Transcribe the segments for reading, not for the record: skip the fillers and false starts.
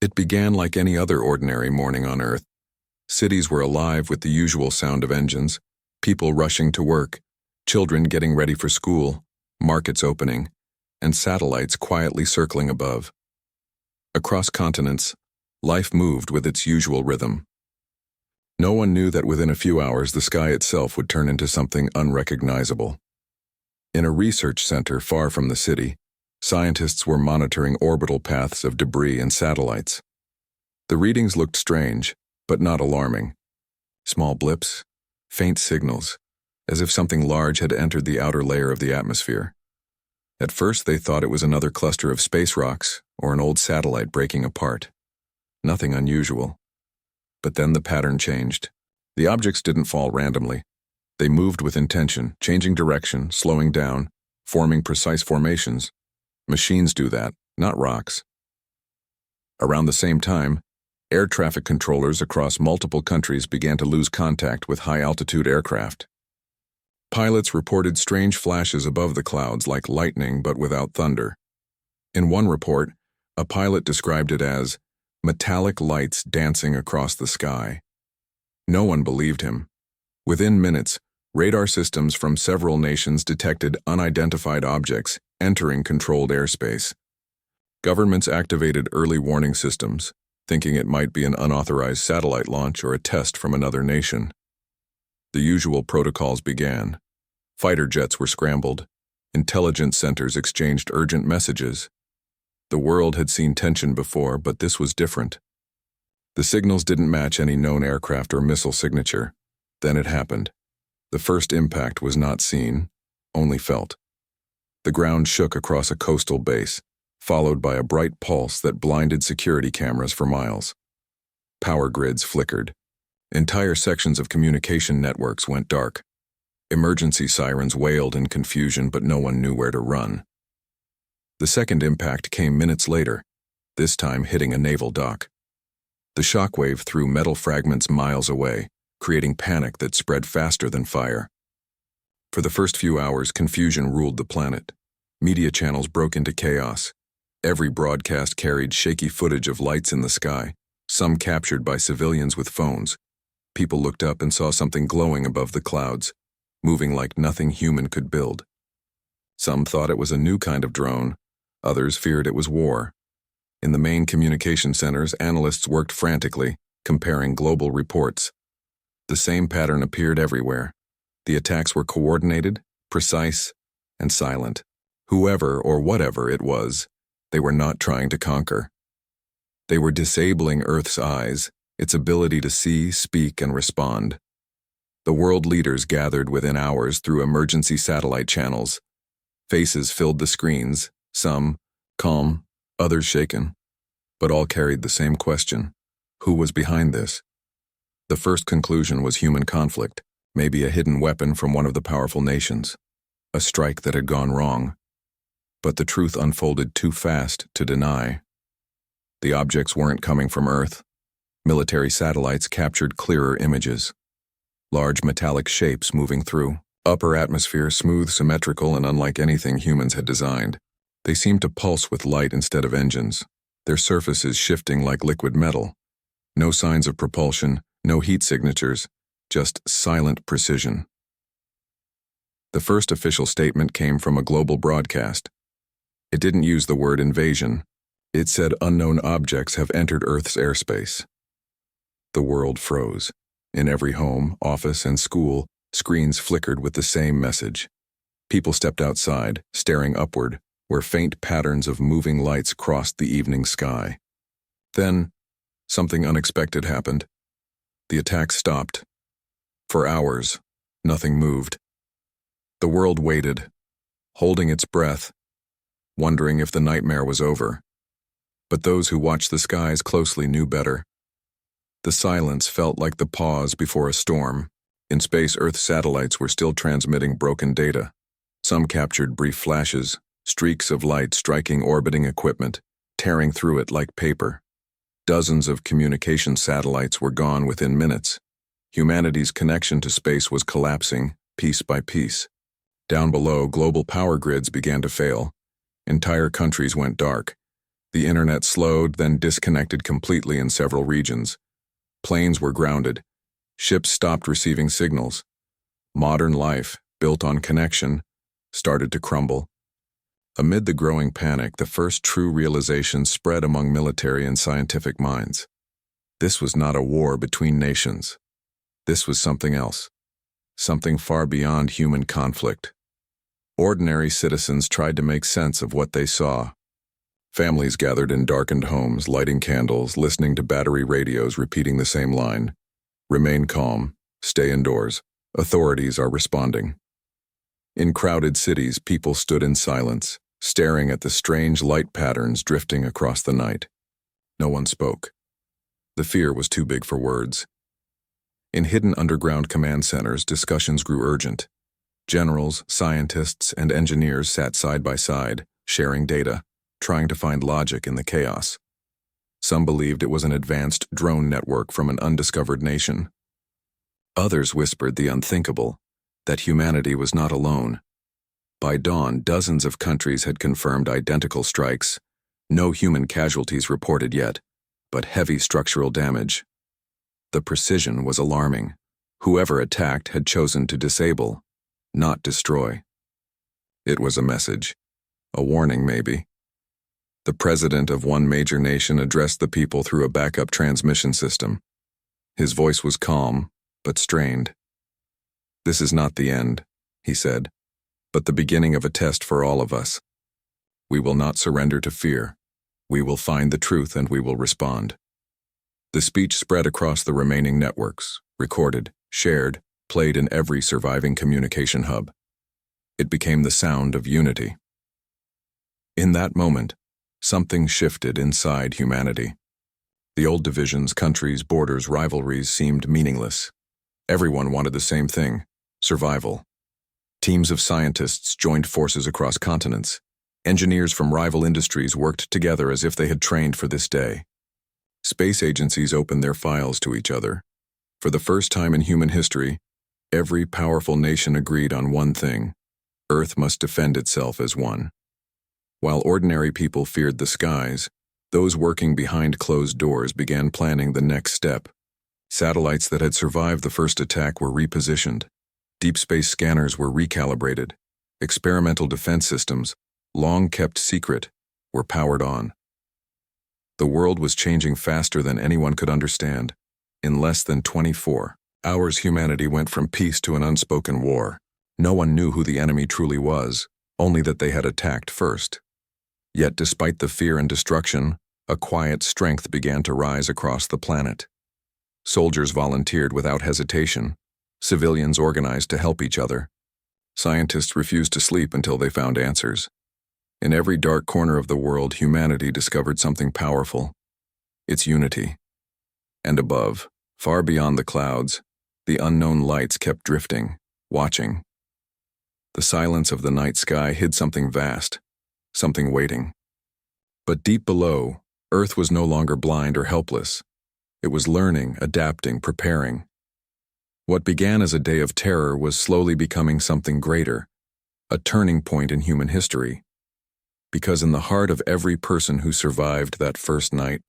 It began like any other ordinary morning on Earth. Cities were alive with the usual sound of engines, people rushing to work, children getting ready for school, markets opening, and satellites quietly circling above. Across continents, life moved with its usual rhythm. No one knew that within a few hours the sky itself would turn into something unrecognizable. In a research center far from the city, scientists were monitoring orbital paths of debris and satellites. The readings looked strange, but not alarming. Small blips, faint signals, as if something large had entered the outer layer of the atmosphere. At first they thought it was another cluster of space rocks or an old satellite breaking apart. Nothing unusual. But then the pattern changed. The objects didn't fall randomly. They moved with intention, changing direction, slowing down, forming precise formations. Machines do that, not rocks. Around the same time, air traffic controllers across multiple countries began to lose contact with high-altitude aircraft. Pilots reported strange flashes above the clouds like lightning but without thunder. In one report, a pilot described it as metallic lights dancing across the sky. No one believed him. Within minutes, radar systems from several nations detected unidentified objects entering controlled airspace. Governments activated early warning systems, thinking it might be an unauthorized satellite launch or a test from another nation. The usual protocols began. Fighter jets were scrambled. Intelligence centers exchanged urgent messages. The world had seen tension before, but this was different. The signals didn't match any known aircraft or missile signature. Then it happened. The first impact was not seen, only felt. The ground shook across a coastal base, followed by a bright pulse that blinded security cameras for miles. Power grids flickered. Entire sections of communication networks went dark. Emergency sirens wailed in confusion, but no one knew where to run. The second impact came minutes later, this time hitting a naval dock. The shockwave threw metal fragments miles away, creating panic that spread faster than fire. For the first few hours, confusion ruled the planet. Media channels broke into chaos. Every broadcast carried shaky footage of lights in the sky, some captured by civilians with phones. People looked up and saw something glowing above the clouds, moving like nothing human could build. Some thought it was a new kind of drone. Others feared it was war. In the main communication centers, analysts worked frantically, comparing global reports. The same pattern appeared everywhere. The attacks were coordinated, precise, and silent. Whoever or whatever it was, they were not trying to conquer. They were disabling Earth's eyes, its ability to see, speak, and respond. The world leaders gathered within hours through emergency satellite channels. Faces filled the screens, some calm, others shaken, but all carried the same question: who was behind this? The first conclusion was human conflict, maybe a hidden weapon from one of the powerful nations, a strike that had gone wrong. But the truth unfolded too fast to deny. The objects weren't coming from Earth. Military satellites captured clearer images. Large metallic shapes moving through. Upper atmosphere smooth, symmetrical, and unlike anything humans had designed. They seemed to pulse with light instead of engines, their surfaces shifting like liquid metal. No signs of propulsion, no heat signatures, just silent precision. The first official statement came from a global broadcast. It didn't use the word invasion. It said unknown objects have entered Earth's airspace. The world froze. In every home, office, and school, screens flickered with the same message. People stepped outside, staring upward, where faint patterns of moving lights crossed the evening sky. Then, something unexpected happened. The attack stopped. For hours, nothing moved. The world waited, holding its breath, wondering if the nightmare was over. But those who watched the skies closely knew better. The silence felt like the pause before a storm. In space, Earth satellites were still transmitting broken data. Some captured brief flashes, streaks of light striking orbiting equipment, tearing through it like paper. Dozens of communication satellites were gone within minutes. Humanity's connection to space was collapsing, piece by piece. Down below, global power grids began to fail. Entire countries went dark. The internet slowed, then disconnected completely in several regions. Planes were grounded. Ships stopped receiving signals. Modern life, built on connection, started to crumble. Amid the growing panic, the first true realization spread among military and scientific minds. This was not a war between nations. This was something else. Something far beyond human conflict. Ordinary citizens tried to make sense of what they saw. Families gathered in darkened homes, lighting candles, listening to battery radios repeating the same line. Remain calm. Stay indoors. Authorities are responding. In crowded cities, people stood in silence, staring at the strange light patterns drifting across the night. No one spoke. The fear was too big for words. In hidden underground command centers, discussions grew urgent. Generals, scientists, and engineers sat side by side, sharing data, trying to find logic in the chaos. Some believed it was an advanced drone network from an undiscovered nation. Others whispered the unthinkable, that humanity was not alone. By dawn, dozens of countries had confirmed identical strikes. No human casualties reported yet, but heavy structural damage. The precision was alarming. Whoever attacked had chosen to disable, not destroy. It was a message. A warning, maybe. The president of one major nation addressed the people through a backup transmission system. His voice was calm, but strained. "This is not the end," he said, "but the beginning of a test for all of us. We will not surrender to fear. We will find the truth and we will respond." The speech spread across the remaining networks, recorded, shared, played in every surviving communication hub. It became the sound of unity. In that moment, something shifted inside humanity. The old divisions, countries, borders, rivalries seemed meaningless. Everyone wanted the same thing: survival. Teams of scientists joined forces across continents. Engineers from rival industries worked together as if they had trained for this day. Space agencies opened their files to each other. For the first time in human history, every powerful nation agreed on one thing: Earth must defend itself as one. While ordinary people feared the skies, those working behind closed doors began planning the next step. Satellites that had survived the first attack were repositioned. Deep space scanners were recalibrated. Experimental defense systems, long kept secret, were powered on. The world was changing faster than anyone could understand. In less than 24 hours, humanity went from peace to an unspoken war. No one knew who the enemy truly was, only that they had attacked first. Yet despite the fear and destruction, a quiet strength began to rise across the planet. Soldiers volunteered without hesitation. Civilians organized to help each other. Scientists refused to sleep until they found answers. In every dark corner of the world, humanity discovered something powerful: its unity. And above, far beyond the clouds, the unknown lights kept drifting, watching. The silence of the night sky hid something vast, something waiting. But deep below, Earth was no longer blind or helpless. It was learning, adapting, preparing. What began as a day of terror was slowly becoming something greater, a turning point in human history. Because in the heart of every person who survived that first night,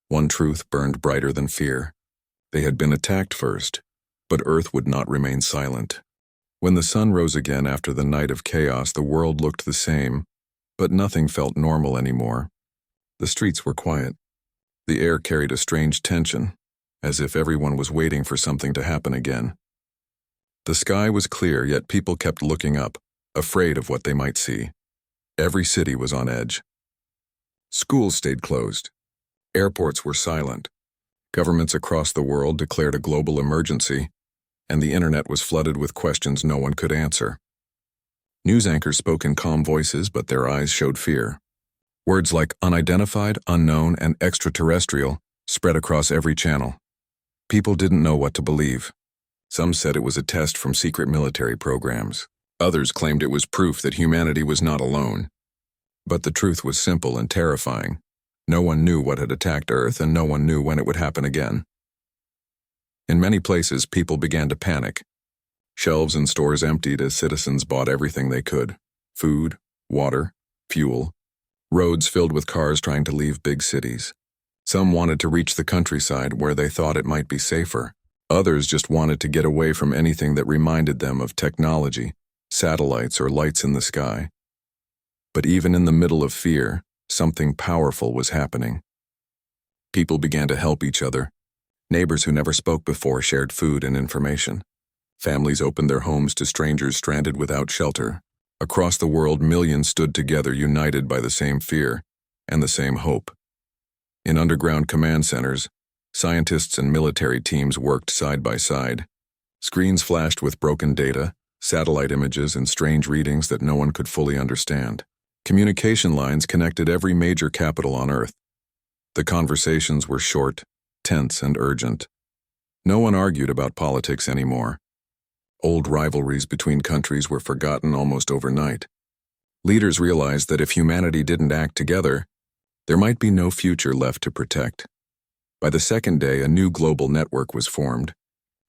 one truth burned brighter than fear. They had been attacked first, but Earth would not remain silent. When the sun rose again after the night of chaos, the world looked the same, but nothing felt normal anymore. The streets were quiet. The air carried a strange tension, as if everyone was waiting for something to happen again. The sky was clear, yet people kept looking up, afraid of what they might see. Every city was on edge. Schools stayed closed. Airports were silent. Governments across the world declared a global emergency, and the internet was flooded with questions no one could answer. News anchors spoke in calm voices, but their eyes showed fear. Words like unidentified, unknown, and extraterrestrial spread across every channel. People didn't know what to believe. Some said it was a test from secret military programs. Others claimed it was proof that humanity was not alone. But the truth was simple and terrifying. No one knew what had attacked Earth, and no one knew when it would happen again. In many places, people began to panic. Shelves and stores emptied as citizens bought everything they could: food, water, fuel. Roads filled with cars trying to leave big cities. Some wanted to reach the countryside where they thought it might be safer. Others just wanted to get away from anything that reminded them of technology, satellites, or lights in the sky. But even in the middle of fear, something powerful was happening. People began to help each other. Neighbors who never spoke before shared food and information. Families opened their homes to strangers stranded without shelter. Across the world, millions stood together, united by the same fear and the same hope. In underground command centers, scientists and military teams worked side by side. Screens flashed with broken data, satellite images, and strange readings that no one could fully understand. Communication lines connected every major capital on Earth. The conversations were short, tense, and urgent. No one argued about politics anymore. Old rivalries between countries were forgotten almost overnight. Leaders realized that if humanity didn't act together, there might be no future left to protect. By the second day, a new global network was formed,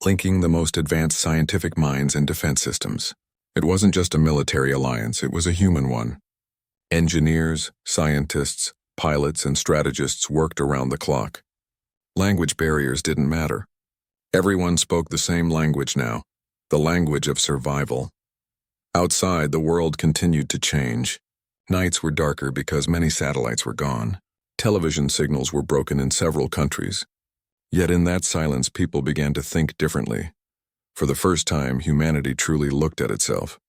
linking the most advanced scientific minds and defense systems. It wasn't just a military alliance, it was a human one. Engineers, scientists, pilots, and strategists worked around the clock. Language barriers didn't matter. Everyone spoke the same language now, the language of survival. Outside, the world continued to change. Nights were darker because many satellites were gone. Television signals were broken in several countries. Yet in that silence, people began to think differently. For the first time, humanity truly looked at itself.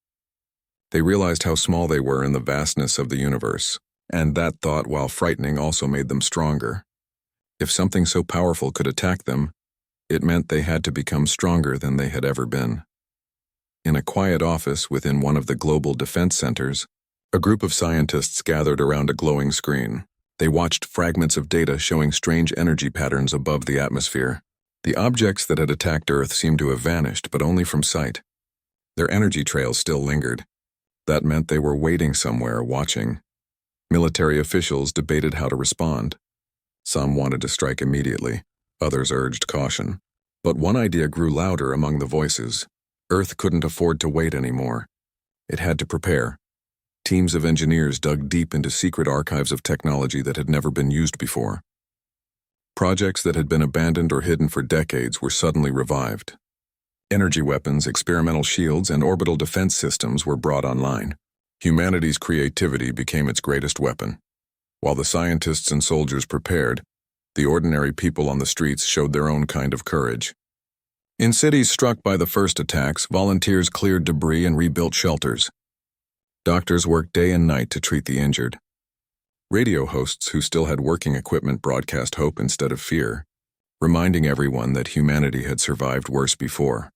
They realized how small they were in the vastness of the universe, and that thought, while frightening, also made them stronger. If something so powerful could attack them, it meant they had to become stronger than they had ever been. In a quiet office within one of the global defense centers, a group of scientists gathered around a glowing screen. They watched fragments of data showing strange energy patterns above the atmosphere. The objects that had attacked Earth seemed to have vanished, but only from sight. Their energy trails still lingered. That meant they were waiting somewhere, watching. Military officials debated how to respond. Some wanted to strike immediately, others urged caution. But one idea grew louder among the voices. Earth couldn't afford to wait anymore. It had to prepare. Teams of engineers dug deep into secret archives of technology that had never been used before. Projects that had been abandoned or hidden for decades were suddenly revived. Energy weapons, experimental shields, and orbital defense systems were brought online. Humanity's creativity became its greatest weapon. While the scientists and soldiers prepared, the ordinary people on the streets showed their own kind of courage. In cities struck by the first attacks, volunteers cleared debris and rebuilt shelters. Doctors worked day and night to treat the injured. Radio hosts who still had working equipment broadcast hope instead of fear, reminding everyone that humanity had survived worse before.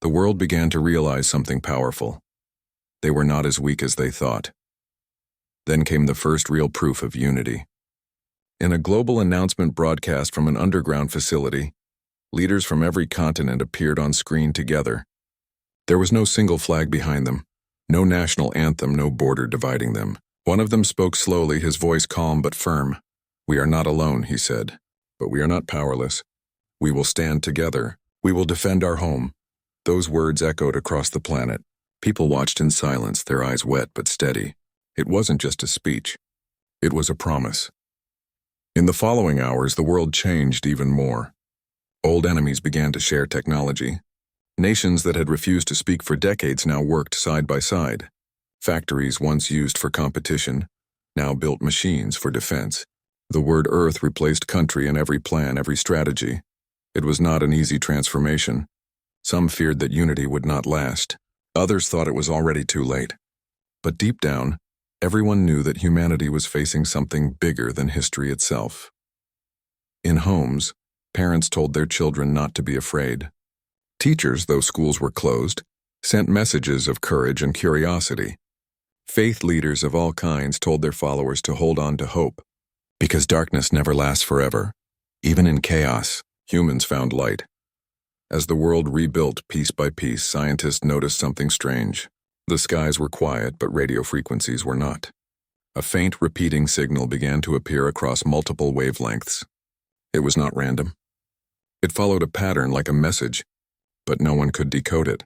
The world began to realize something powerful. They were not as weak as they thought. Then came the first real proof of unity. In a global announcement broadcast from an underground facility, leaders from every continent appeared on screen together. There was no single flag behind them. No national anthem, no border dividing them. One of them spoke slowly, his voice calm but firm. "We are not alone," he said, "but we are not powerless. We will stand together. We will defend our home." Those words echoed across the planet. People watched in silence, their eyes wet but steady. It wasn't just a speech. It was a promise. In the following hours, the world changed even more. Old enemies began to share technology. Nations that had refused to speak for decades now worked side by side. Factories once used for competition now built machines for defense. The word Earth replaced country in every plan, every strategy. It was not an easy transformation. Some feared that unity would not last. Others thought it was already too late. But deep down, everyone knew that humanity was facing something bigger than history itself. In homes, parents told their children not to be afraid. Teachers, though schools were closed, sent messages of courage and curiosity. Faith leaders of all kinds told their followers to hold on to hope, because darkness never lasts forever. Even in chaos, humans found light. As the world rebuilt piece by piece, scientists noticed something strange. The skies were quiet, but radio frequencies were not. A faint repeating signal began to appear across multiple wavelengths. It was not random. It followed a pattern like a message, but no one could decode it.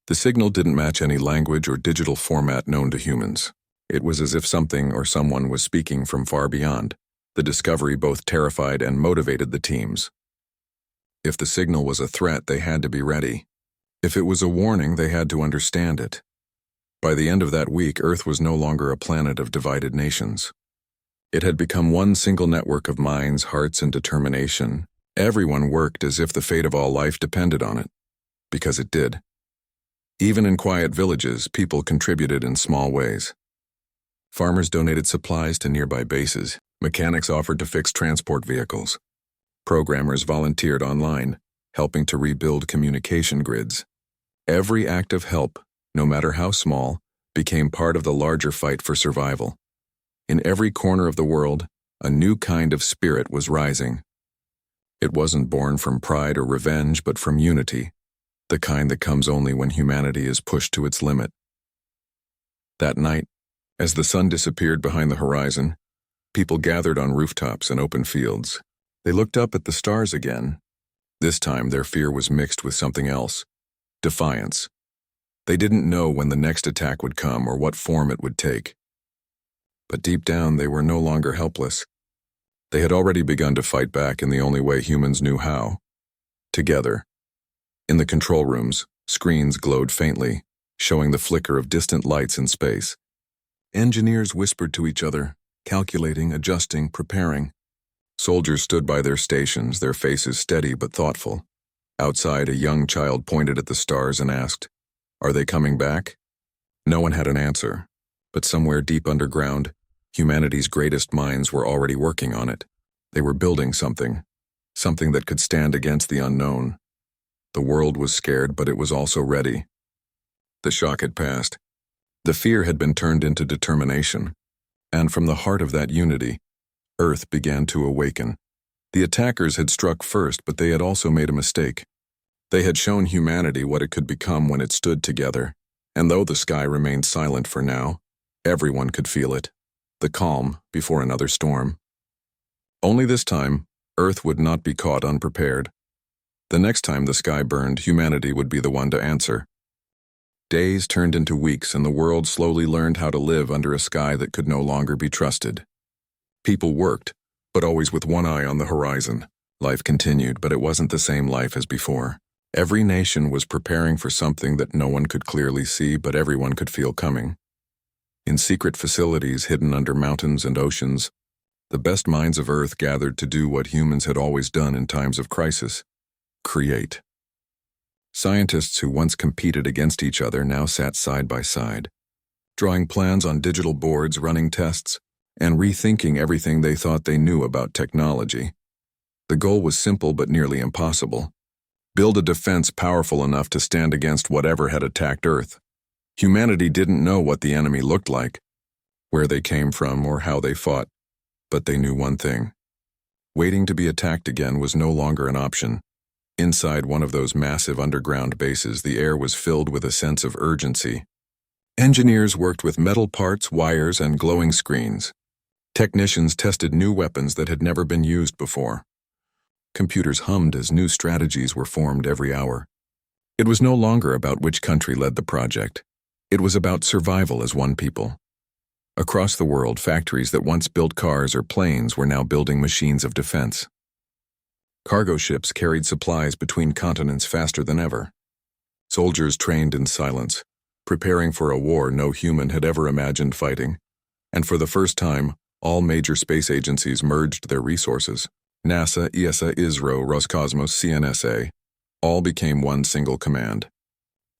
The signal didn't match any language or digital format known to humans. It was as if something or someone was speaking from far beyond. The discovery both terrified and motivated the teams. If the signal was a threat, they had to be ready. If it was a warning, they had to understand it. By the end of that week, Earth was no longer a planet of divided nations. It had become one single network of minds, hearts, and determination. Everyone worked as if the fate of all life depended on it, because it did. Even in quiet villages, people contributed in small ways. Farmers donated supplies to nearby bases. Mechanics offered to fix transport vehicles. Programmers volunteered online, helping to rebuild communication grids. Every act of help, no matter how small, became part of the larger fight for survival. In every corner of the world, a new kind of spirit was rising. It wasn't born from pride or revenge, but from unity, the kind that comes only when humanity is pushed to its limit. That night, as the sun disappeared behind the horizon, people gathered on rooftops and open fields. They looked up at the stars again. This time, their fear was mixed with something else: defiance. They didn't know when the next attack would come or what form it would take. But deep down, they were no longer helpless. They had already begun to fight back in the only way humans knew how: together. In the control rooms, screens glowed faintly, showing the flicker of distant lights in space. Engineers whispered to each other, calculating, adjusting, preparing. Soldiers stood by their stations, their faces steady but thoughtful. Outside, a young child pointed at the stars and asked, "Are they coming back?" No one had an answer, but somewhere deep underground, humanity's greatest minds were already working on it. They were building something that could stand against the unknown. The world was scared, but it was also ready. The shock had passed. The fear had been turned into determination. And from the heart of that unity, Earth began to awaken. The attackers had struck first, but they had also made a mistake. They had shown humanity what it could become when it stood together. And though the sky remained silent for now, everyone could feel it. The calm before another storm. Only this time, Earth would not be caught unprepared. The next time the sky burned, humanity would be the one to answer. Days turned into weeks, and the world slowly learned how to live under a sky that could no longer be trusted. People worked, but always with one eye on the horizon. Life continued, but it wasn't the same life as before. Every nation was preparing for something that no one could clearly see, but everyone could feel coming. In secret facilities hidden under mountains and oceans, the best minds of Earth gathered to do what humans had always done in times of crisis: create. Scientists who once competed against each other now sat side by side, drawing plans on digital boards, running tests, and rethinking everything they thought they knew about technology. The goal was simple but nearly impossible: build a defense powerful enough to stand against whatever had attacked Earth. Humanity didn't know what the enemy looked like, where they came from, or how they fought, but they knew one thing: waiting to be attacked again was no longer an option. Inside one of those massive underground bases, the air was filled with a sense of urgency. Engineers worked with metal parts, wires, and glowing screens. Technicians tested new weapons that had never been used before. Computers hummed as new strategies were formed every hour. It was no longer about which country led the project. It was about survival as one people. Across the world, factories that once built cars or planes were now building machines of defense. Cargo ships carried supplies between continents faster than ever. Soldiers trained in silence, preparing for a war no human had ever imagined fighting. And for the first time, all major space agencies merged their resources. NASA, ESA, ISRO, Roscosmos, CNSA, all became one single command.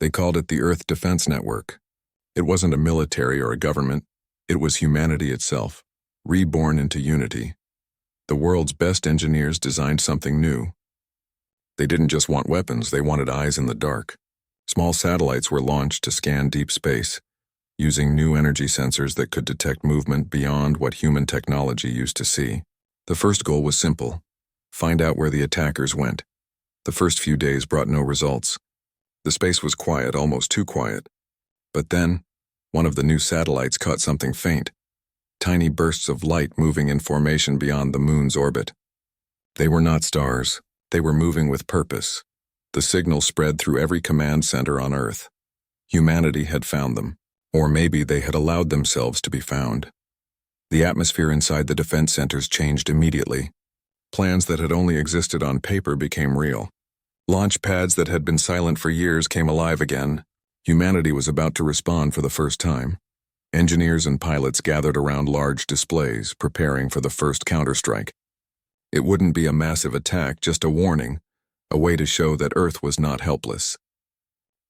They called it the Earth Defense Network. It wasn't a military or a government. It was humanity itself, reborn into unity. The world's best engineers designed something new. They didn't just want weapons, they wanted eyes in the dark. Small satellites were launched to scan deep space, using new energy sensors that could detect movement beyond what human technology used to see. The first goal was simple: find out where the attackers went. The first few days brought no results. The space was quiet, almost too quiet. But then, one of the new satellites caught something faint. Tiny bursts of light moving in formation beyond the moon's orbit. They were not stars. They were moving with purpose. The signal spread through every command center on Earth. Humanity had found them. Or maybe they had allowed themselves to be found. The atmosphere inside the defense centers changed immediately. Plans that had only existed on paper became real. Launch pads that had been silent for years came alive again. Humanity was about to respond for the first time. Engineers and pilots gathered around large displays, preparing for the first counterstrike. It wouldn't be a massive attack, just a warning, a way to show that Earth was not helpless.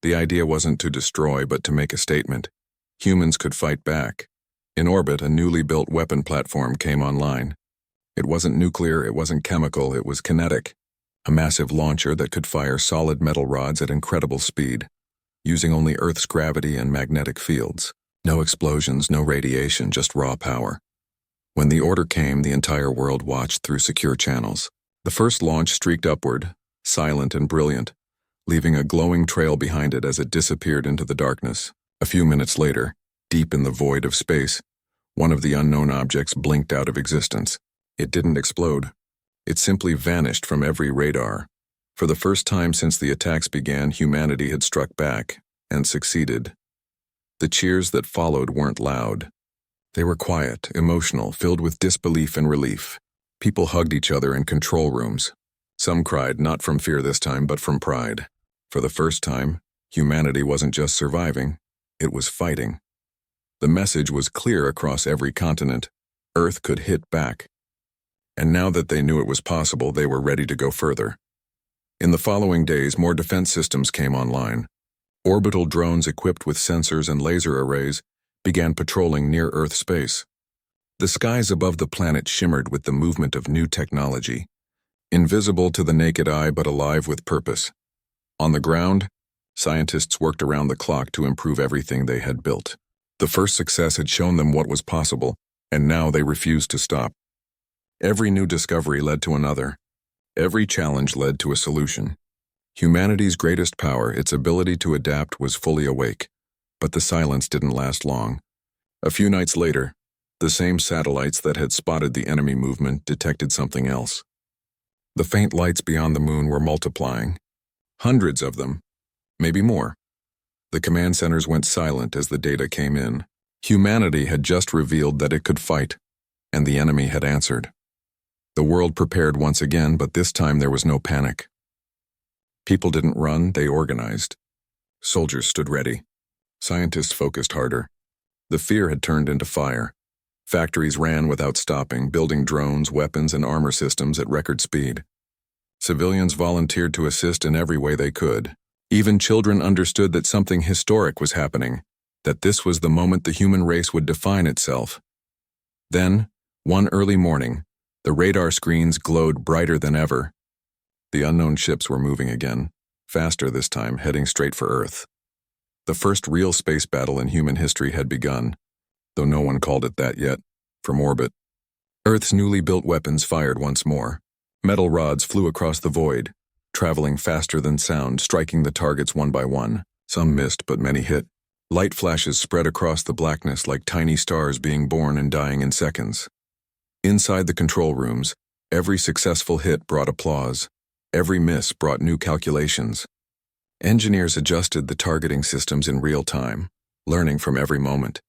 The idea wasn't to destroy, but to make a statement. Humans could fight back. In orbit, a newly built weapon platform came online. It wasn't nuclear, it wasn't chemical, it was kinetic. A massive launcher that could fire solid metal rods at incredible speed, using only Earth's gravity and magnetic fields. No explosions, no radiation, just raw power. When the order came, the entire world watched through secure channels. The first launch streaked upward, silent and brilliant, leaving a glowing trail behind it as it disappeared into the darkness. A few minutes later, deep in the void of space, one of the unknown objects blinked out of existence. It didn't explode. It simply vanished from every radar. For the first time since the attacks began, humanity had struck back, and succeeded. The cheers that followed weren't loud. They were quiet, emotional, filled with disbelief and relief. People hugged each other in control rooms. Some cried, not from fear this time, but from pride. For the first time, humanity wasn't just surviving, it was fighting. The message was clear across every continent. Earth could hit back. And now that they knew it was possible, they were ready to go further. In the following days, more defense systems came online. Orbital drones equipped with sensors and laser arrays began patrolling near Earth space. The skies above the planet shimmered with the movement of new technology, invisible to the naked eye but alive with purpose. On the ground, scientists worked around the clock to improve everything they had built. The first success had shown them what was possible, and now they refused to stop. Every new discovery led to another. Every challenge led to a solution. Humanity's greatest power, its ability to adapt, was fully awake. But the silence didn't last long. A few nights later, the same satellites that had spotted the enemy movement detected something else. The faint lights beyond the moon were multiplying. Hundreds of them, maybe more. The command centers went silent as the data came in. Humanity had just revealed that it could fight, and the enemy had answered. The world prepared once again, but this time there was no panic. People didn't run, they organized. Soldiers stood ready. Scientists focused harder. The fear had turned into fire. Factories ran without stopping, building drones, weapons, and armor systems at record speed. Civilians volunteered to assist in every way they could. Even children understood that something historic was happening, that this was the moment the human race would define itself. Then, one early morning, the radar screens glowed brighter than ever. The unknown ships were moving again, faster this time, heading straight for Earth. The first real space battle in human history had begun, though no one called it that yet, from orbit. Earth's newly built weapons fired once more. Metal rods flew across the void, traveling faster than sound, striking the targets one by one. Some missed, but many hit. Light flashes spread across the blackness like tiny stars being born and dying in seconds. Inside the control rooms, every successful hit brought applause. Every miss brought new calculations. Engineers adjusted the targeting systems in real time, learning from every moment.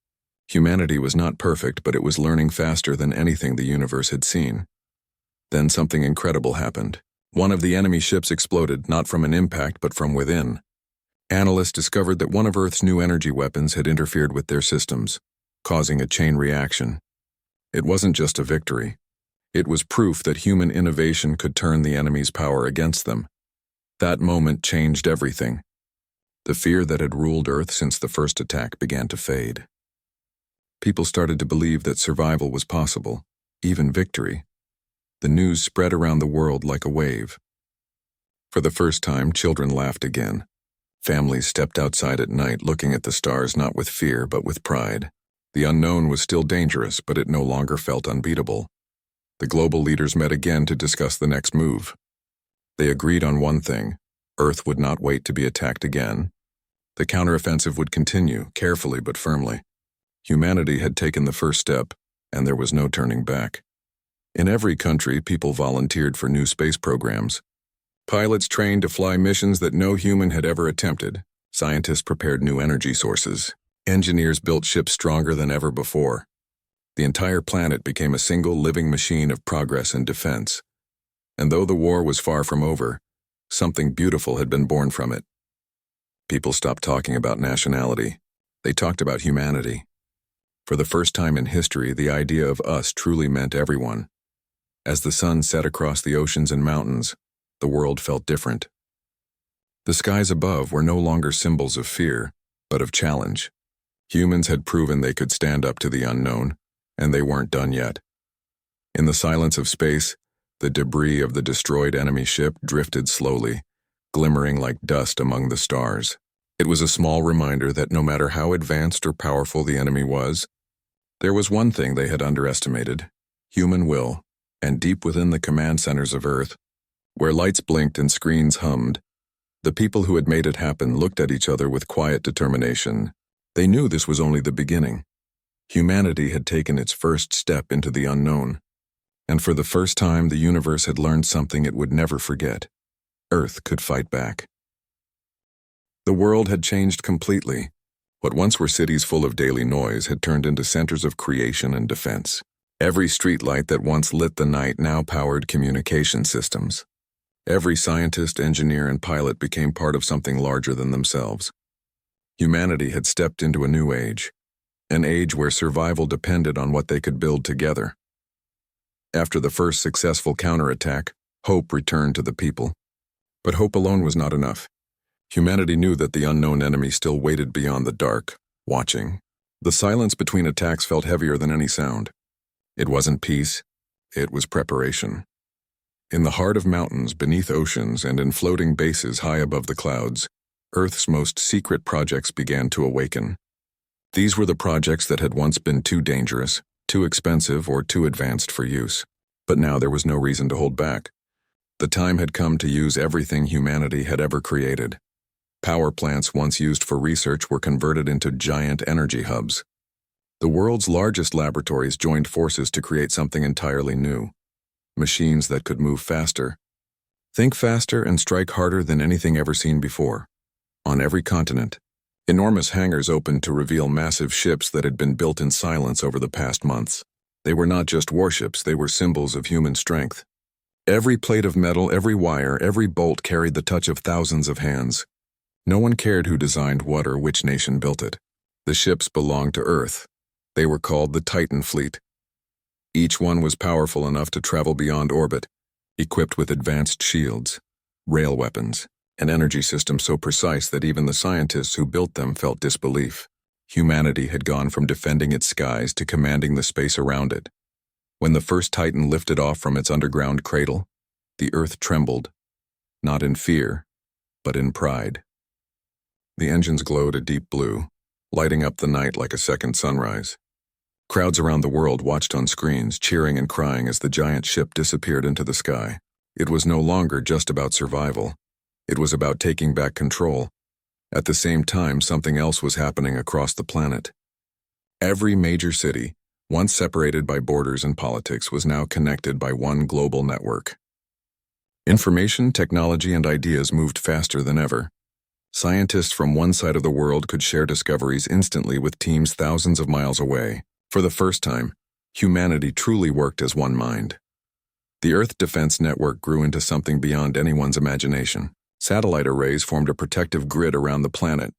Humanity was not perfect, but it was learning faster than anything the universe had seen. Then something incredible happened. One of the enemy ships exploded, not from an impact, but from within. Analysts discovered that one of Earth's new energy weapons had interfered with their systems, causing a chain reaction. It wasn't just a victory. It was proof that human innovation could turn the enemy's power against them. That moment changed everything. The fear that had ruled Earth since the first attack began to fade. People started to believe that survival was possible, even victory. The news spread around the world like a wave. For the first time, children laughed again. Families stepped outside at night, looking at the stars not with fear but with pride. The unknown was still dangerous, but it no longer felt unbeatable. The global leaders met again to discuss the next move. They agreed on one thing: Earth would not wait to be attacked again. The counteroffensive would continue, carefully but firmly. Humanity had taken the first step, and there was no turning back. In every country, people volunteered for new space programs. Pilots trained to fly missions that no human had ever attempted. Scientists prepared new energy sources. Engineers built ships stronger than ever before. The entire planet became a single living machine of progress and defense. And though the war was far from over, something beautiful had been born from it. People stopped talking about nationality. They talked about humanity. For the first time in history, the idea of us truly meant everyone. As the sun set across the oceans and mountains, the world felt different. The skies above were no longer symbols of fear, but of challenge. Humans had proven they could stand up to the unknown, and they weren't done yet. In the silence of space, the debris of the destroyed enemy ship drifted slowly, glimmering like dust among the stars. It was a small reminder that no matter how advanced or powerful the enemy was, there was one thing they had underestimated: human will. And deep within the command centers of Earth, where lights blinked and screens hummed, the people who had made it happen looked at each other with quiet determination. They knew this was only the beginning. Humanity had taken its first step into the unknown, and for the first time the universe had learned something it would never forget. Earth could fight back. The world had changed completely. What once were cities full of daily noise had turned into centers of creation and defense. Every streetlight that once lit the night now powered communication systems. Every scientist, engineer, and pilot became part of something larger than themselves. Humanity had stepped into a new age, an age where survival depended on what they could build together. After the first successful counterattack, hope returned to the people. But hope alone was not enough. Humanity knew that the unknown enemy still waited beyond the dark, watching. The silence between attacks felt heavier than any sound. It wasn't peace, it was preparation. In the heart of mountains, beneath oceans, and in floating bases high above the clouds, Earth's most secret projects began to awaken. These were the projects that had once been too dangerous, too expensive, or too advanced for use. But now there was no reason to hold back. The time had come to use everything humanity had ever created. Power plants once used for research were converted into giant energy hubs. The world's largest laboratories joined forces to create something entirely new. Machines that could move faster, think faster, and strike harder than anything ever seen before. On every continent, enormous hangars opened to reveal massive ships that had been built in silence over the past months. They were not just warships, they were symbols of human strength. Every plate of metal, every wire, every bolt carried the touch of thousands of hands. No one cared who designed what or which nation built it. The ships belonged to Earth. They were called the Titan fleet. Each one was powerful enough to travel beyond orbit, equipped with advanced shields, rail weapons, an energy system so precise that even the scientists who built them felt disbelief. Humanity had gone from defending its skies to commanding the space around it. When the first Titan lifted off from its underground cradle, the Earth trembled, not in fear, but in pride. The engines glowed a deep blue, lighting up the night like a second sunrise. Crowds around the world watched on screens, cheering and crying as the giant ship disappeared into the sky. It was no longer just about survival. It was about taking back control. At the same time, something else was happening across the planet. Every major city, once separated by borders and politics, was now connected by one global network. Information, technology, and ideas moved faster than ever. Scientists from one side of the world could share discoveries instantly with teams thousands of miles away. For the first time, humanity truly worked as one mind. The Earth Defense Network grew into something beyond anyone's imagination. Satellite arrays formed a protective grid around the planet,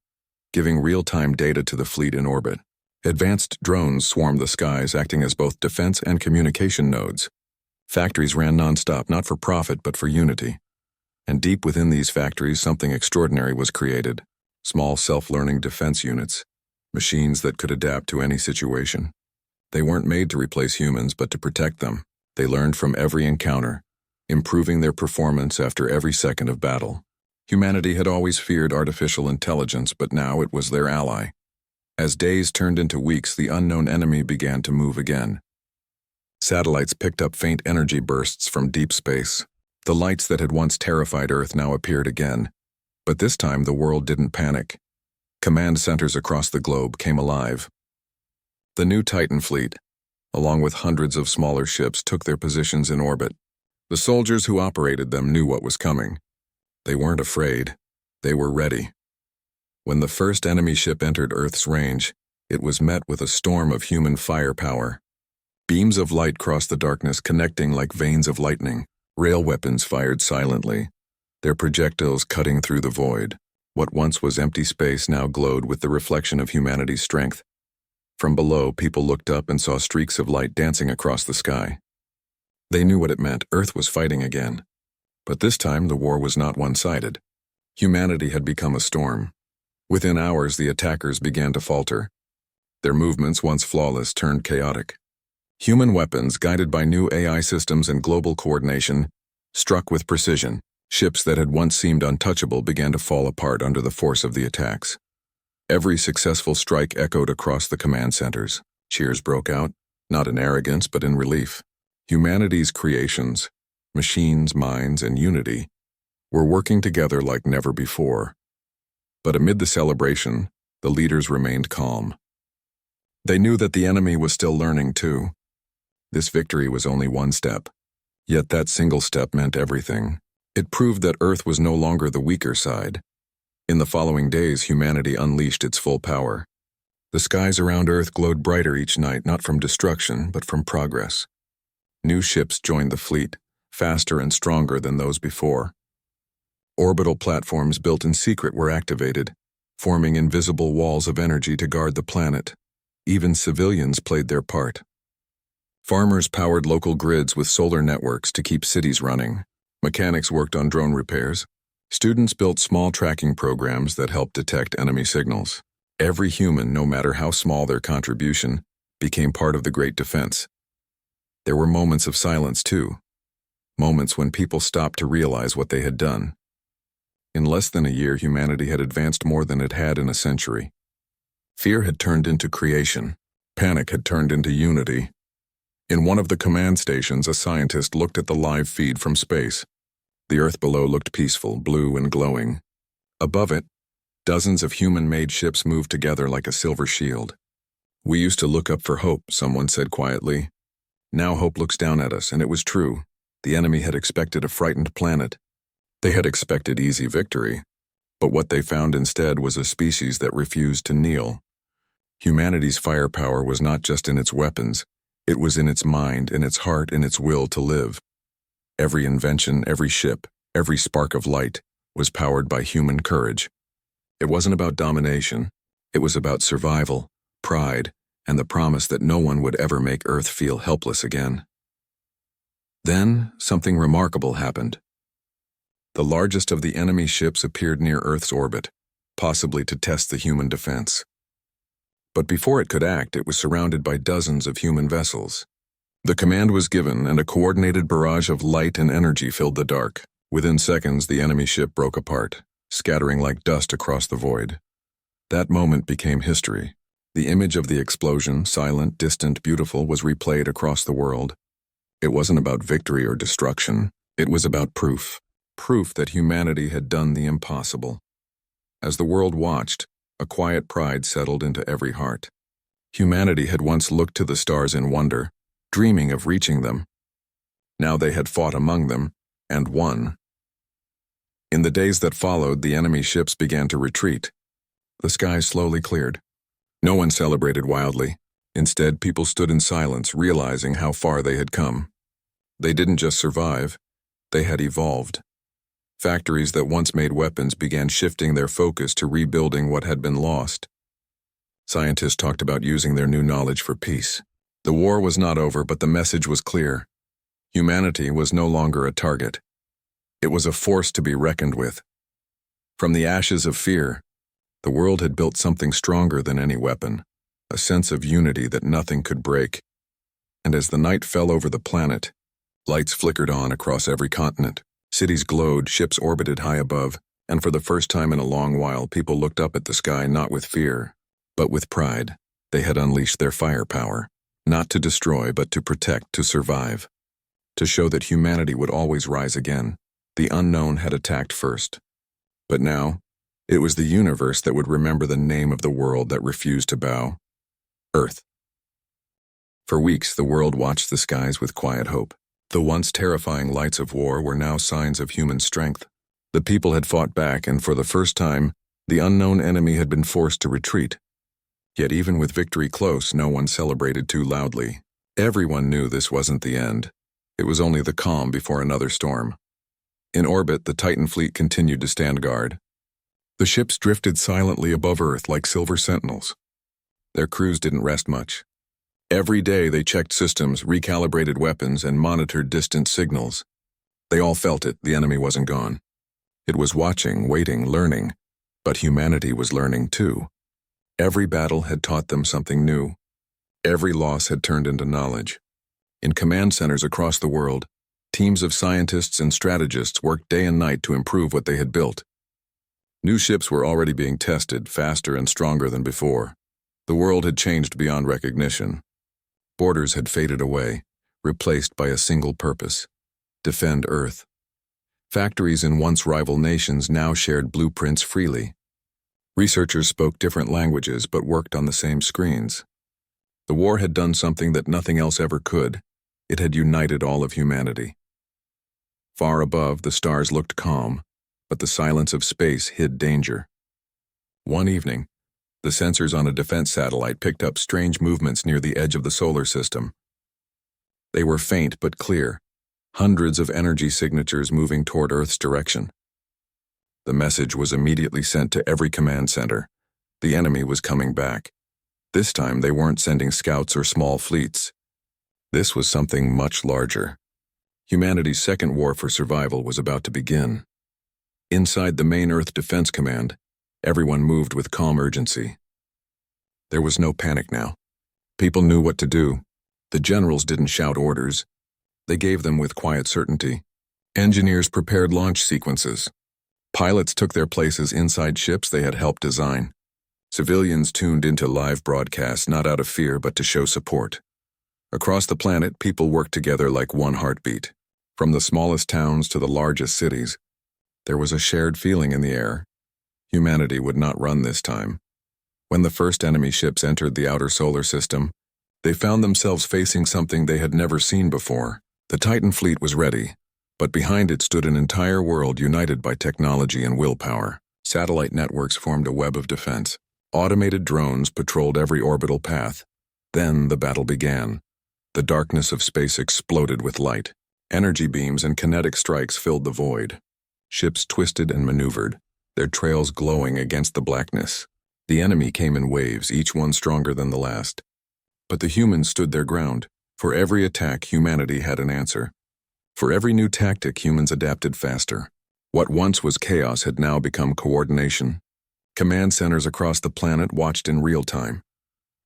giving real-time data to the fleet in orbit. Advanced drones swarmed the skies, acting as both defense and communication nodes. Factories ran non-stop, not for profit but for unity. And deep within these factories, something extraordinary was created. Small self-learning defense units, machines that could adapt to any situation. They weren't made to replace humans, but to protect them. They learned from every encounter, improving their performance after every second of battle. Humanity had always feared artificial intelligence, but now it was their ally. As days turned into weeks, the unknown enemy began to move again. Satellites picked up faint energy bursts from deep space. The lights that had once terrified Earth now appeared again. But this time the world didn't panic. Command centers across the globe came alive. The new Titan fleet, along with hundreds of smaller ships, took their positions in orbit. The soldiers who operated them knew what was coming. They weren't afraid. They were ready. When the first enemy ship entered Earth's range, It was met with a storm of human firepower. Beams of light crossed the darkness, connecting like veins of lightning. Rail weapons fired silently, their projectiles cutting through the void. What once was empty space now glowed with the reflection of humanity's strength. From below, people looked up and saw streaks of light dancing across the sky. They knew what it meant. Earth was fighting again. But this time, the war was not one-sided. Humanity had become a storm. Within hours, the attackers began to falter. Their movements, once flawless, turned chaotic. Human weapons, guided by new AI systems and global coordination, struck with precision. Ships that had once seemed untouchable began to fall apart under the force of the attacks. Every successful strike echoed across the command centers. Cheers broke out, not in arrogance but in relief. Humanity's creations, machines, minds, and unity, were working together like never before. But amid the celebration, the leaders remained calm. They knew that the enemy was still learning too. This victory was only one step, yet that single step meant everything. It proved that Earth was no longer the weaker side. In the following days, humanity unleashed its full power. The skies around Earth glowed brighter each night, not from destruction, but from progress. New ships joined the fleet, faster and stronger than those before. Orbital platforms built in secret were activated, forming invisible walls of energy to guard the planet. Even civilians played their part. Farmers powered local grids with solar networks to keep cities running. Mechanics worked on drone repairs. Students built small tracking programs that helped detect enemy signals. Every human, no matter how small their contribution, became part of the great defense. There were moments of silence too. Moments when people stopped to realize what they had done. In less than a year, humanity had advanced more than it had in a century. Fear had turned into creation. Panic had turned into unity. In one of the command stations, a scientist looked at the live feed from space. The Earth below looked peaceful, blue and glowing. Above it, dozens of human-made ships moved together like a silver shield. "We used to look up for hope," someone said quietly. "Now hope looks down at us," and it was true. The enemy had expected a frightened planet. They had expected easy victory. But what they found instead was a species that refused to kneel. Humanity's firepower was not just in its weapons. It was in its mind, in its heart, in its will to live. Every invention, every ship, every spark of light was powered by human courage. It wasn't about domination. It was about survival, pride, and the promise that no one would ever make Earth feel helpless again. Then, something remarkable happened. The largest of the enemy ships appeared near Earth's orbit, possibly to test the human defense. But before it could act, it was surrounded by dozens of human vessels. The command was given, and a coordinated barrage of light and energy filled the dark. Within seconds, the enemy ship broke apart, scattering like dust across the void. That moment became history. The image of the explosion, silent, distant, beautiful, was replayed across the world. It wasn't about victory or destruction. It was about proof. Proof that humanity had done the impossible. As the world watched, a quiet pride settled into every heart. Humanity had once looked to the stars in wonder, dreaming of reaching them. Now they had fought among them, and won. In the days that followed, the enemy ships began to retreat. The skies slowly cleared. No one celebrated wildly. Instead, people stood in silence, realizing how far they had come. They didn't just survive, they had evolved. Factories that once made weapons began shifting their focus to rebuilding what had been lost. Scientists talked about using their new knowledge for peace. The war was not over, but the message was clear. Humanity was no longer a target. It was a force to be reckoned with. From the ashes of fear, the world had built something stronger than any weapon, a sense of unity that nothing could break. And as the night fell over the planet, lights flickered on across every continent. Cities glowed, ships orbited high above, and for the first time in a long while, people looked up at the sky not with fear, but with pride. They had unleashed their firepower, not to destroy, but to protect, to survive, to show that humanity would always rise again. The unknown had attacked first. But now, it was the universe that would remember the name of the world that refused to bow: Earth. For weeks, the world watched the skies with quiet hope. The once terrifying lights of war were now signs of human strength. The people had fought back, and for the first time, the unknown enemy had been forced to retreat. Yet even with victory close, no one celebrated too loudly. Everyone knew this wasn't the end. It was only the calm before another storm. In orbit, the Titan fleet continued to stand guard. The ships drifted silently above Earth like silver sentinels. Their crews didn't rest much. Every day they checked systems, recalibrated weapons, and monitored distant signals. They all felt it, the enemy wasn't gone. It was watching, waiting, learning. But humanity was learning too. Every battle had taught them something new. Every loss had turned into knowledge. In command centers across the world, teams of scientists and strategists worked day and night to improve what they had built. New ships were already being tested, faster and stronger than before. The world had changed beyond recognition. Borders had faded away, replaced by a single purpose: defend Earth. Factories in once rival nations now shared blueprints freely. Researchers spoke different languages but worked on the same screens. The war had done something that nothing else ever could. It had united all of humanity. Far above, the stars looked calm, but the silence of space hid danger. One evening, the sensors on a defense satellite picked up strange movements near the edge of the solar system. They were faint but clear, hundreds of energy signatures moving toward Earth's direction. The message was immediately sent to every command center. The enemy was coming back. This time they weren't sending scouts or small fleets. This was something much larger. Humanity's second war for survival was about to begin. Inside the main Earth Defense Command, everyone moved with calm urgency. There was no panic now. People knew what to do. The generals didn't shout orders. They gave them with quiet certainty. Engineers prepared launch sequences. Pilots took their places inside ships they had helped design. Civilians tuned into live broadcasts not out of fear but to show support. Across the planet, people worked together like one heartbeat. From the smallest towns to the largest cities, there was a shared feeling in the air. Humanity would not run this time. When the first enemy ships entered the outer solar system, they found themselves facing something they had never seen before. The Titan fleet was ready, but behind it stood an entire world united by technology and willpower. Satellite networks formed a web of defense. Automated drones patrolled every orbital path. Then the battle began. The darkness of space exploded with light. Energy beams and kinetic strikes filled the void. Ships twisted and maneuvered, their trails glowing against the blackness. The enemy came in waves, each one stronger than the last. But the humans stood their ground. For every attack, humanity had an answer. For every new tactic, humans adapted faster. What once was chaos had now become coordination. Command centers across the planet watched in real time,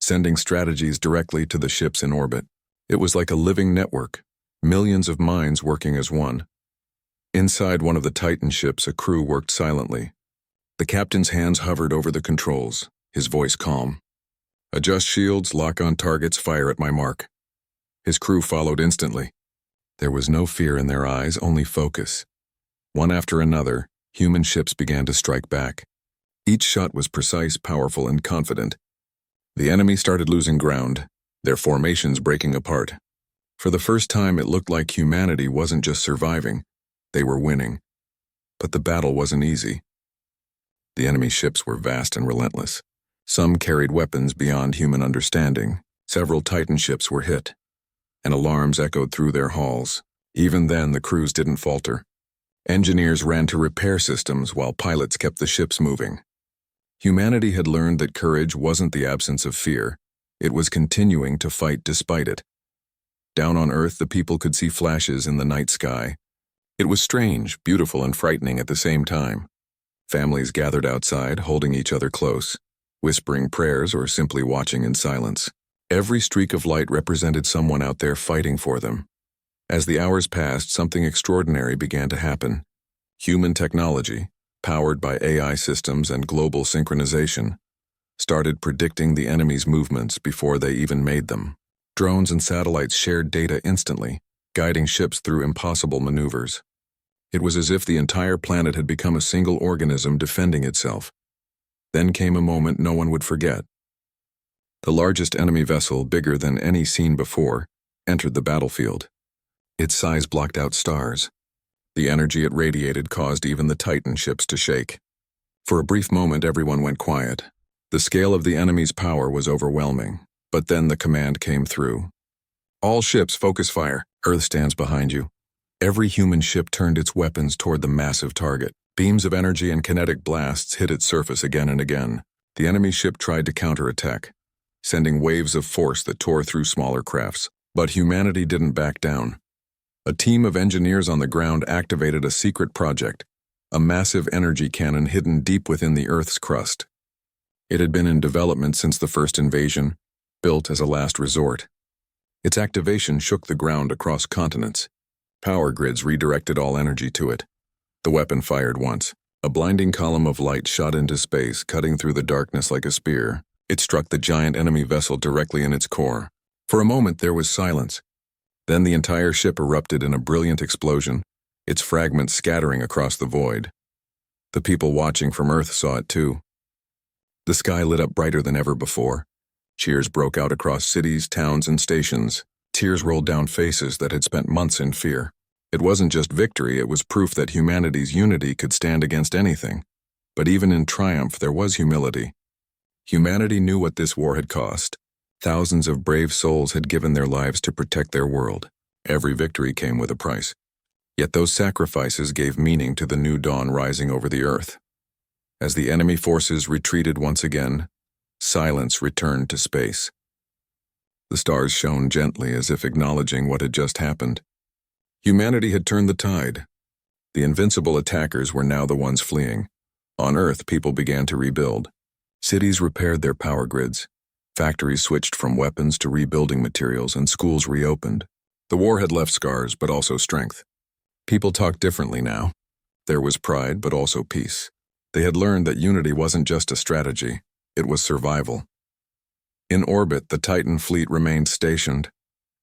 sending strategies directly to the ships in orbit. It was like a living network, millions of minds working as one. Inside one of the Titan ships, a crew worked silently. The captain's hands hovered over the controls, his voice calm. "Adjust shields, lock on targets, fire at my mark." His crew followed instantly. There was no fear in their eyes, only focus. One after another, human ships began to strike back. Each shot was precise, powerful, and confident. The enemy started losing ground, their formations breaking apart. For the first time, it looked like humanity wasn't just surviving, they were winning. But the battle wasn't easy. The enemy ships were vast and relentless. Some carried weapons beyond human understanding. Several Titan ships were hit, and alarms echoed through their halls. Even then, the crews didn't falter. Engineers ran to repair systems while pilots kept the ships moving. Humanity had learned that courage wasn't the absence of fear. It was continuing to fight despite it. Down on Earth, the people could see flashes in the night sky. It was strange, beautiful, and frightening at the same time. Families gathered outside, holding each other close, whispering prayers or simply watching in silence. Every streak of light represented someone out there fighting for them. As the hours passed, something extraordinary began to happen. Human technology, powered by AI systems and global synchronization, started predicting the enemy's movements before they even made them. Drones and satellites shared data instantly, guiding ships through impossible maneuvers. It was as if the entire planet had become a single organism defending itself. Then came a moment no one would forget. The largest enemy vessel, bigger than any seen before, entered the battlefield. Its size blocked out stars. The energy it radiated caused even the Titan ships to shake. For a brief moment, everyone went quiet. The scale of the enemy's power was overwhelming, but then the command came through. All ships focus fire. Earth stands behind you. Every human ship turned its weapons toward the massive target. Beams of energy and kinetic blasts hit its surface again and again. The enemy ship tried to counterattack, sending waves of force that tore through smaller crafts. But humanity didn't back down. A team of engineers on the ground activated a secret project, a massive energy cannon hidden deep within the Earth's crust. It had been in development since the first invasion, built as a last resort. Its activation shook the ground across continents. Power grids redirected all energy to it. The weapon fired once. A blinding column of light shot into space, cutting through the darkness like a spear. It struck the giant enemy vessel directly in its core. For a moment there was silence. Then the entire ship erupted in a brilliant explosion, its fragments scattering across the void. The people watching from Earth saw it too. The sky lit up brighter than ever before. Cheers broke out across cities, towns, and stations. Tears rolled down faces that had spent months in fear. It wasn't just victory, it was proof that humanity's unity could stand against anything. But even in triumph, there was humility. Humanity knew what this war had cost. Thousands of brave souls had given their lives to protect their world. Every victory came with a price. Yet those sacrifices gave meaning to the new dawn rising over the earth. As the enemy forces retreated once again, silence returned to space. The stars shone gently as if acknowledging what had just happened. Humanity had turned the tide. The invincible attackers were now the ones fleeing. On Earth, people began to rebuild. Cities repaired their power grids. Factories switched from weapons to rebuilding materials, and schools reopened. The war had left scars, but also strength. People talked differently now. There was pride, but also peace. They had learned that unity wasn't just a strategy, it was survival. In orbit, the Titan fleet remained stationed,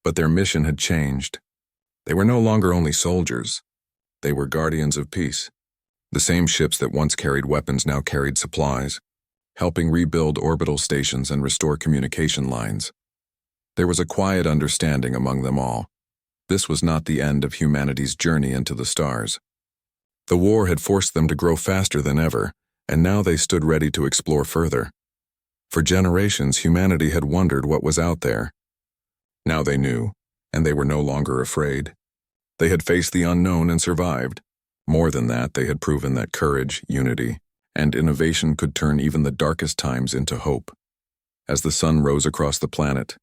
but their mission had changed. They were no longer only soldiers. They were guardians of peace. The same ships that once carried weapons now carried supplies, helping rebuild orbital stations and restore communication lines. There was a quiet understanding among them all. This was not the end of humanity's journey into the stars. The war had forced them to grow faster than ever, and now they stood ready to explore further. For generations, humanity had wondered what was out there. Now they knew, and they were no longer afraid. They had faced the unknown and survived. More than that, they had proven that courage, unity, and innovation could turn even the darkest times into hope. As the sun rose across the planet,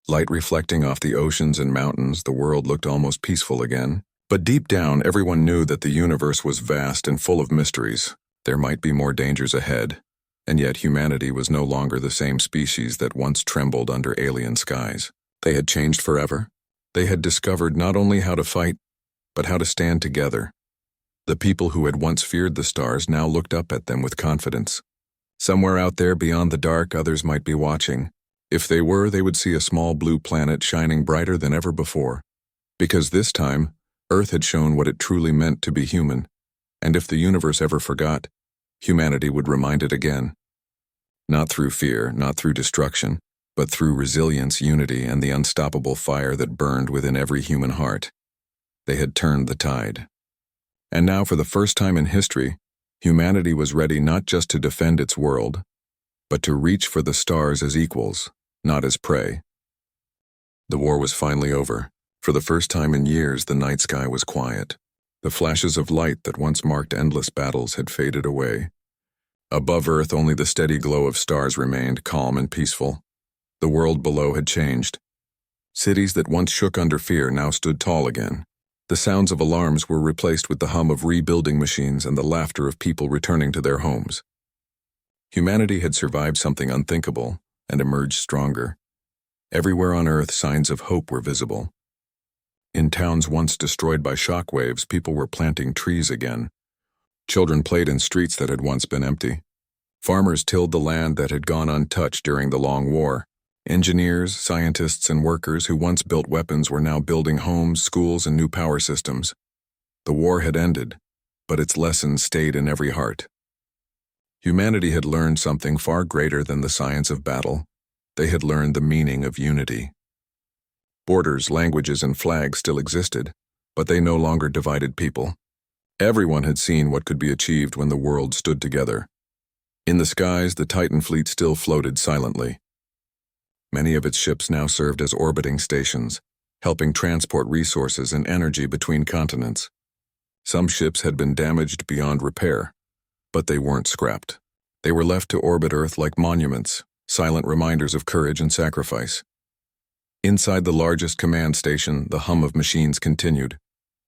light reflecting off the oceans and mountains, the world looked almost peaceful again. But deep down, everyone knew that the universe was vast and full of mysteries. There might be more dangers ahead, and yet humanity was no longer the same species that once trembled under alien skies. They had changed forever. They had discovered not only how to fight, but how to stand together. The people who had once feared the stars now looked up at them with confidence. Somewhere out there beyond the dark, others might be watching. If they were, they would see a small blue planet shining brighter than ever before. Because this time, Earth had shown what it truly meant to be human, and if the universe ever forgot, humanity would remind it again. Not through fear, not through destruction, but through resilience, unity, and the unstoppable fire that burned within every human heart. They had turned the tide. And now, for the first time in history, humanity was ready not just to defend its world, but to reach for the stars as equals, not as prey. The war was finally over. For the first time in years, the night sky was quiet. The flashes of light that once marked endless battles had faded away. Above Earth, only the steady glow of stars remained, calm and peaceful. The world below had changed. Cities that once shook under fear now stood tall again. The sounds of alarms were replaced with the hum of rebuilding machines and the laughter of people returning to their homes. Humanity had survived something unthinkable and emerged stronger. Everywhere on Earth, signs of hope were visible. In towns once destroyed by shock waves, people were planting trees again. Children played in streets that had once been empty. Farmers tilled the land that had gone untouched during the long war. Engineers, scientists, and workers who once built weapons were now building homes, schools, and new power systems. The war had ended, but its lessons stayed in every heart. Humanity had learned something far greater than the science of battle. They had learned the meaning of unity. Borders, languages, and flags still existed, but they no longer divided people. Everyone had seen what could be achieved when the world stood together. In the skies, the Titan fleet still floated silently. Many of its ships now served as orbiting stations, helping transport resources and energy between continents. Some ships had been damaged beyond repair, but they weren't scrapped. They were left to orbit Earth like monuments, silent reminders of courage and sacrifice. Inside the largest command station, the hum of machines continued.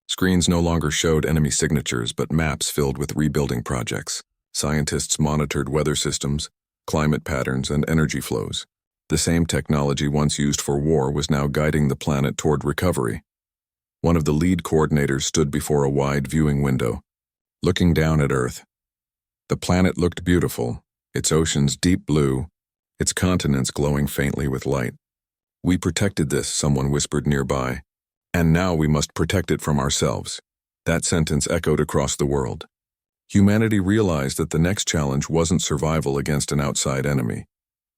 Screens no longer showed enemy signatures, but maps filled with rebuilding projects. Scientists monitored weather systems, climate patterns, and energy flows. The same technology once used for war was now guiding the planet toward recovery. One of the lead coordinators stood before a wide viewing window, looking down at Earth. The planet looked beautiful, its oceans deep blue, its continents glowing faintly with light. "We protected this," someone whispered nearby, "and now we must protect it from ourselves." That sentence echoed across the world. Humanity realized that the next challenge wasn't survival against an outside enemy.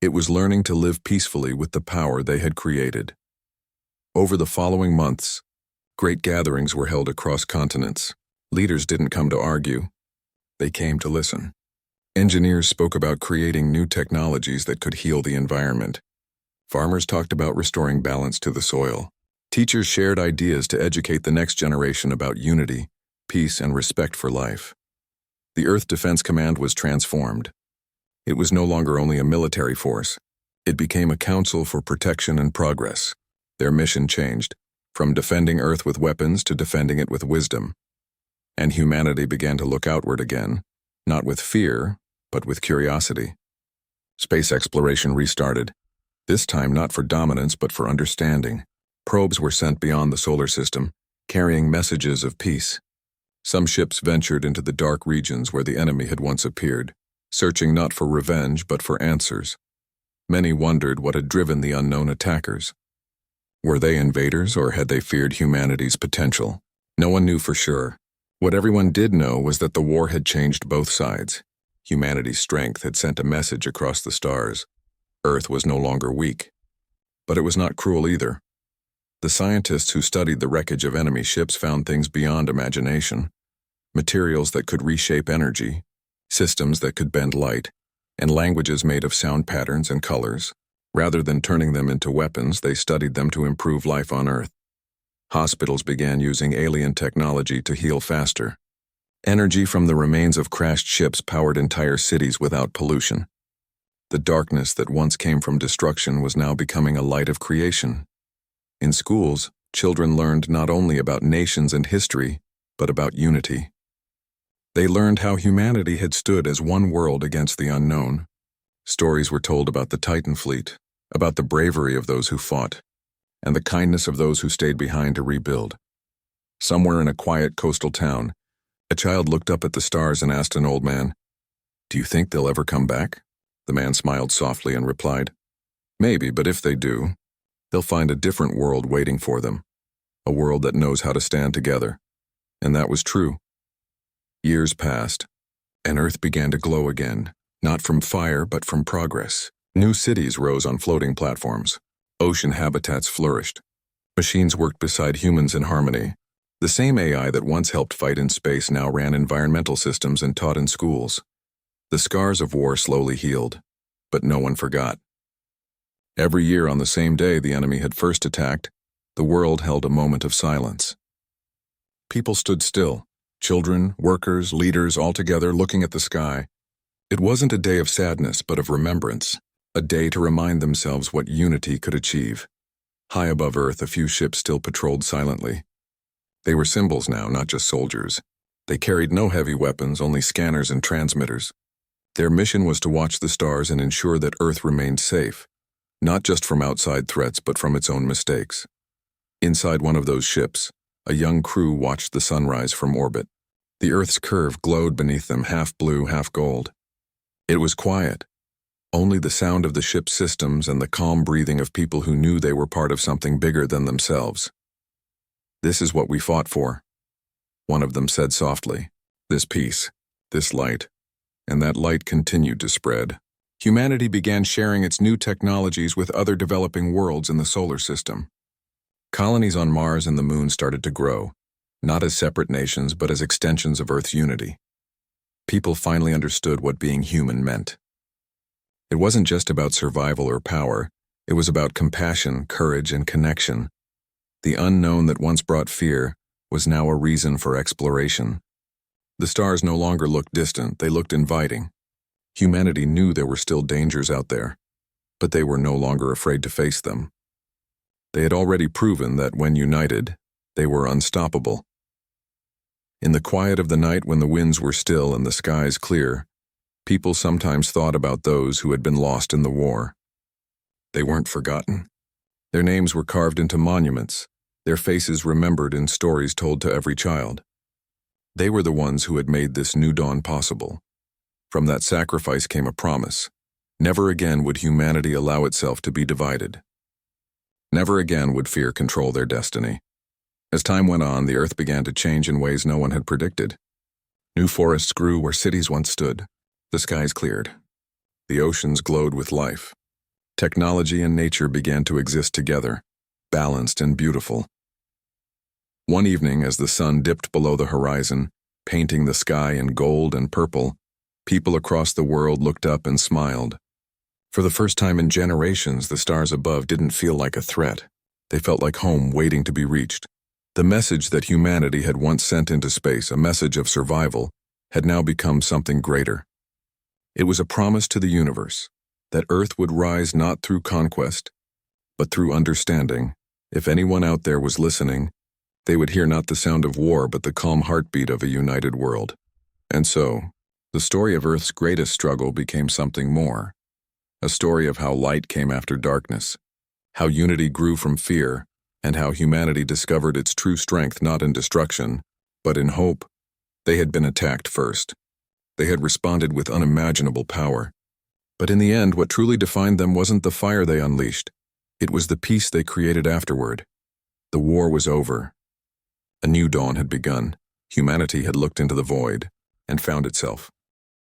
It was learning to live peacefully with the power they had created. Over the following months, great gatherings were held across continents. Leaders didn't come to argue. They came to listen. Engineers spoke about creating new technologies that could heal the environment. Farmers talked about restoring balance to the soil. Teachers shared ideas to educate the next generation about unity, peace, and respect for life. The Earth Defense Command was transformed. It was no longer only a military force. It became a council for protection and progress. Their mission changed, from defending Earth with weapons to defending it with wisdom. And humanity began to look outward again, not with fear, but with curiosity. Space exploration restarted, this time not for dominance but for understanding. Probes were sent beyond the solar system, carrying messages of peace. Some ships ventured into the dark regions where the enemy had once appeared, searching not for revenge but for answers. Many wondered what had driven the unknown attackers. Were they invaders, or had they feared humanity's potential? No one knew for sure. What everyone did know was that the war had changed both sides. Humanity's strength had sent a message across the stars. Earth was no longer weak. But it was not cruel either. The scientists who studied the wreckage of enemy ships found things beyond imagination. Materials that could reshape energy, systems that could bend light, and languages made of sound patterns and colors. Rather than turning them into weapons, they studied them to improve life on Earth. Hospitals began using alien technology to heal faster. Energy from the remains of crashed ships powered entire cities without pollution. The darkness that once came from destruction was now becoming a light of creation. In schools, children learned not only about nations and history, but about unity. They learned how humanity had stood as one world against the unknown. Stories were told about the Titan fleet, about the bravery of those who fought, and the kindness of those who stayed behind to rebuild. Somewhere in a quiet coastal town, a child looked up at the stars and asked an old man, "Do you think they'll ever come back?" The man smiled softly and replied, "Maybe, but if they do, they'll find a different world waiting for them, a world that knows how to stand together." And that was true. Years passed, and Earth began to glow again, not from fire but from progress. New cities rose on floating platforms. Ocean habitats flourished. Machines worked beside humans in harmony. The same AI that once helped fight in space now ran environmental systems and taught in schools. The scars of war slowly healed, but no one forgot. Every year on the same day the enemy had first attacked, the world held a moment of silence. People stood still, children, workers, leaders, all together looking at the sky. It wasn't a day of sadness, but of remembrance, a day to remind themselves what unity could achieve. High above Earth, a few ships still patrolled silently. They were symbols now, not just soldiers. They carried no heavy weapons, only scanners and transmitters. Their mission was to watch the stars and ensure that Earth remained safe, not just from outside threats, but from its own mistakes. Inside one of those ships, a young crew watched the sunrise from orbit. The Earth's curve glowed beneath them, half blue, half gold. It was quiet. Only the sound of the ship's systems and the calm breathing of people who knew they were part of something bigger than themselves. "This is what we fought for," one of them said softly. "This peace, this light." And that light continued to spread. Humanity began sharing its new technologies with other developing worlds in the solar system. Colonies on Mars and the Moon started to grow, not as separate nations but as extensions of Earth's unity. People finally understood what being human meant. It wasn't just about survival or power, it was about compassion, courage, and connection. The unknown that once brought fear was now a reason for exploration. The stars no longer looked distant, they looked inviting. Humanity knew there were still dangers out there, but they were no longer afraid to face them. They had already proven that when united, they were unstoppable. In the quiet of the night, when the winds were still and the skies clear, people sometimes thought about those who had been lost in the war. They weren't forgotten. Their names were carved into monuments, their faces remembered in stories told to every child. They were the ones who had made this new dawn possible. From that sacrifice came a promise. Never again would humanity allow itself to be divided. Never again would fear control their destiny. As time went on, the earth began to change in ways no one had predicted. New forests grew where cities once stood. The skies cleared. The oceans glowed with life. Technology and nature began to exist together, balanced and beautiful. One evening, as the sun dipped below the horizon, painting the sky in gold and purple, people across the world looked up and smiled. For the first time in generations, the stars above didn't feel like a threat. They felt like home waiting to be reached. The message that humanity had once sent into space, a message of survival, had now become something greater. It was a promise to the universe that Earth would rise not through conquest, but through understanding. If anyone out there was listening, they would hear not the sound of war, but the calm heartbeat of a united world. And so, the story of Earth's greatest struggle became something more. A story of how light came after darkness, how unity grew from fear, and how humanity discovered its true strength not in destruction, but in hope. They had been attacked first. They had responded with unimaginable power. But in the end, what truly defined them wasn't the fire they unleashed. It was the peace they created afterward. The war was over. A new dawn had begun. Humanity had looked into the void and found itself.